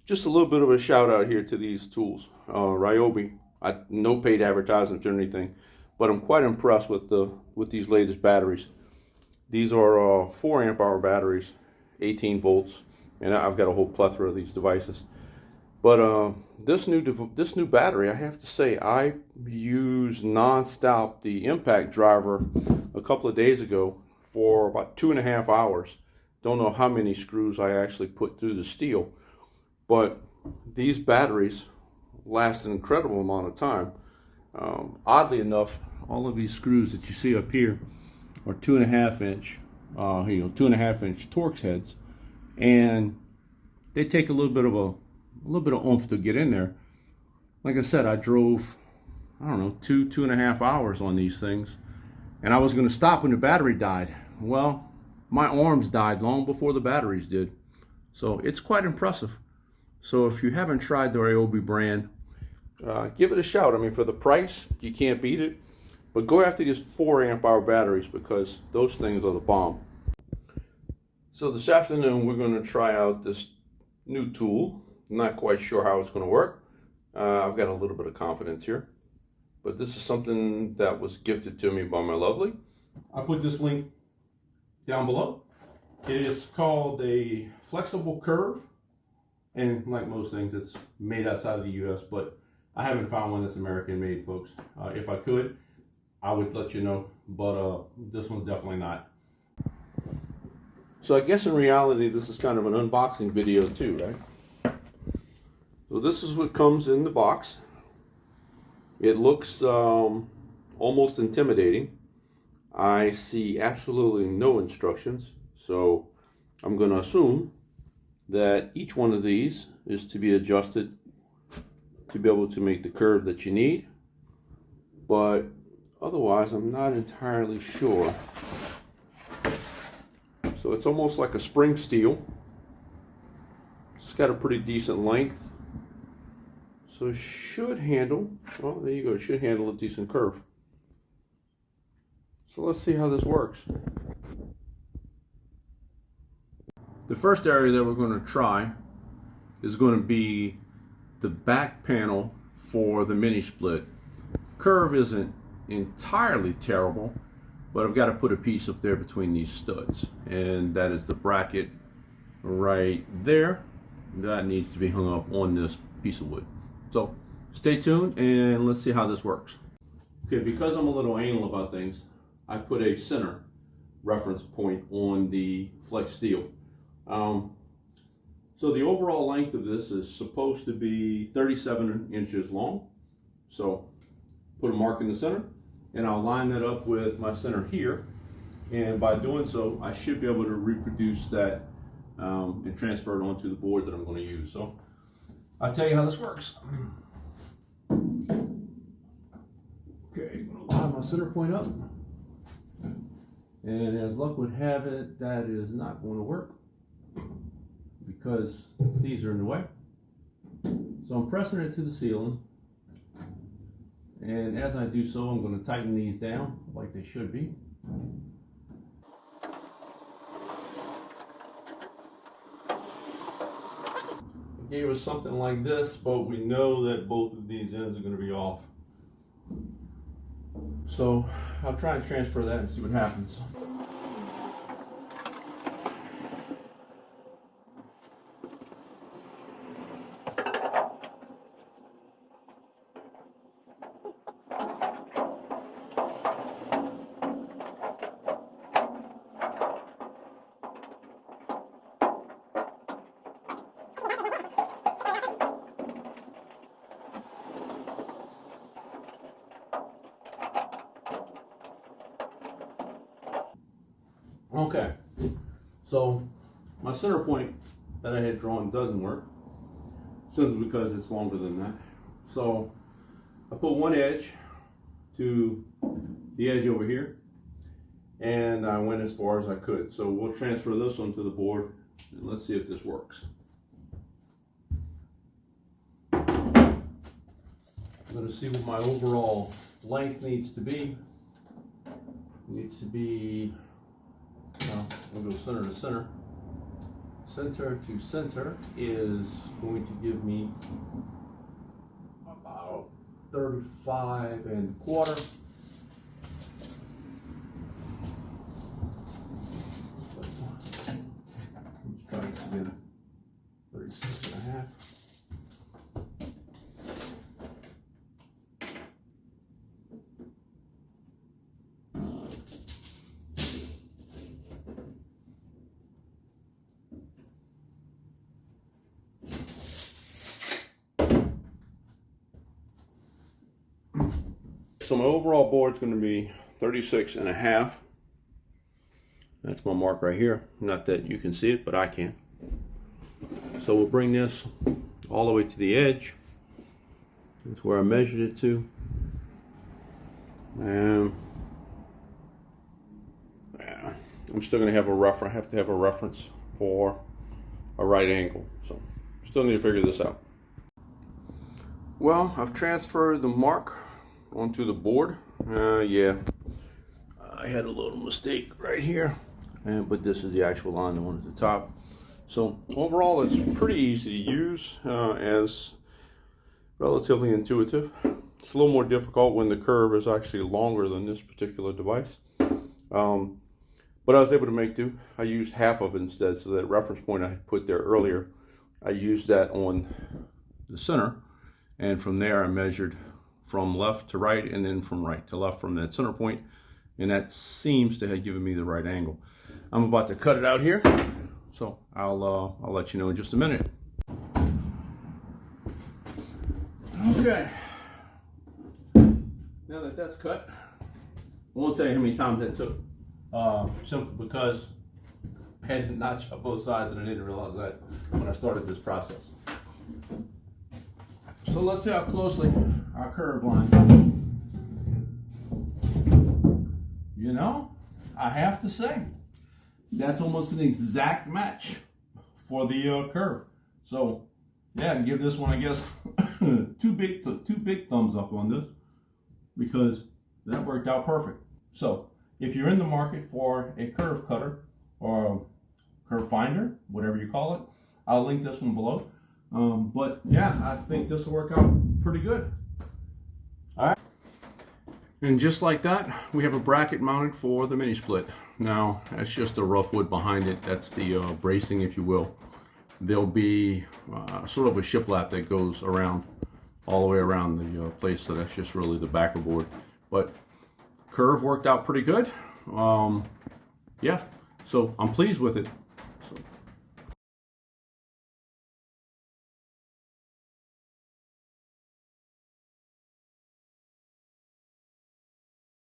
Just a little bit of a shout out here to these tools. Ryobi, no paid advertisements or anything, but I'm quite impressed with these latest batteries. These are 4 amp hour batteries, 18 volts, and I've got a whole plethora of these devices. But this new battery, I have to say, I used non-stop the impact driver a couple of days ago for about 2.5 hours. Don't know how many screws I actually put through the steel, but these batteries last an incredible amount of time. Oddly enough, all of these screws that you see up here are 2.5 inch, 2.5 inch Torx heads, and they take a little bit of oomph to get in there. Like I said, I drove, I don't know, 2.5 hours on these things, and I was going to stop when the battery died. Well, my arms died long before the batteries did, so it's quite impressive. So if you haven't tried the Ryobi brand, give it a shout. I mean, for the price, you can't beat it. But go after these 4 amp hour batteries, because those things are the bomb. So this afternoon, we're going to try out this new tool. I'm not quite sure how it's going to work. I've got a little bit of confidence here. But this is something that was gifted to me by my lovely. I put this link down below. It is called a flexible curve. And like most things, it's made outside of the US, but I haven't found one that's American made, folks. If I could, I would let you know, but this one's definitely not. So I guess in reality, this is kind of an unboxing video too, right? So this is what comes in the box. It looks almost intimidating. I see absolutely no instructions, so I'm going to assume that each one of these is to be adjusted to be able to make the curve that you need, but otherwise I'm not entirely sure. So it's almost like a spring steel. It's got a pretty decent length, so it should handle, well, there you go, it should handle a decent curve. So let's see how this works. The first area that we're going to try is going to be the back panel for the mini split. Curve isn't entirely terrible, but I've got to put a piece up there between these studs, and that is the bracket right there. That needs to be hung up on this piece of wood. So stay tuned and let's see how this works. Okay, because I'm a little anal about things, I put a center reference point on the flex steel. So the overall length of this is supposed to be 37 inches long. So put a mark in the center, and I'll line that up with my center here. And by doing so, I should be able to reproduce that and transfer it onto the board that I'm going to use. So I'll tell you how this works. Okay, I'm going to line my center point up. And as luck would have it, that is not going to work, because these are in the way. So I'm pressing it to the ceiling, and as I do so, I'm going to tighten these down like they should be. It gave us something like this, but we know that both of these ends are going to be off. So I'll try and transfer that and see what happens. Okay, so my center point that I had drawn doesn't work, simply because it's longer than that. So I put one edge to the edge over here, and I went as far as I could. So we'll transfer this one to the board, and let's see if this works. I'm going to see what my overall length needs to be. It needs to be, we'll go center to center, center to center is going to give me about 35 1/4. Let's try this again. 36 1/2. So my overall board is going to be 36 1/2. That's my mark right here. Not that you can see it, but I can. So we'll bring this all the way to the edge. That's where I measured it to. And yeah, I'm still going to have I have to have a reference for a right angle. So still need to figure this out. Well, I've transferred the mark onto the board. Yeah, I had a little mistake right here, but this is the actual line, the one at the top. So overall, it's pretty easy to use, as relatively intuitive. It's a little more difficult when the curve is actually longer than this particular device. But I was able to make do. I used half of it instead, so that reference point I had put there earlier, I used that on the center, and from there I measured from left to right and then from right to left from that center point, and that seems to have given me the right angle. I'm about to cut it out here, so I'll let you know in just a minute. Okay, now that that's cut, I won't tell you how many times that took, simply because I had to notch up both sides and I didn't realize that when I started this process. So let's see how closely our curve lines up. You know, I have to say, that's almost an exact match for the curve. So yeah, I can give this one, I guess, two big thumbs up on this, because that worked out perfect. So if you're in the market for a curve cutter or a curve finder, whatever you call it, I'll link this one below. But yeah, I think this will work out pretty good. All right. And just like that, we have a bracket mounted for the mini split. Now, that's just the rough wood behind it. That's the bracing, if you will. There'll be sort of a shiplap that goes around, all the way around the place. So that's just really the backer board. But curve worked out pretty good. Yeah, so I'm pleased with it.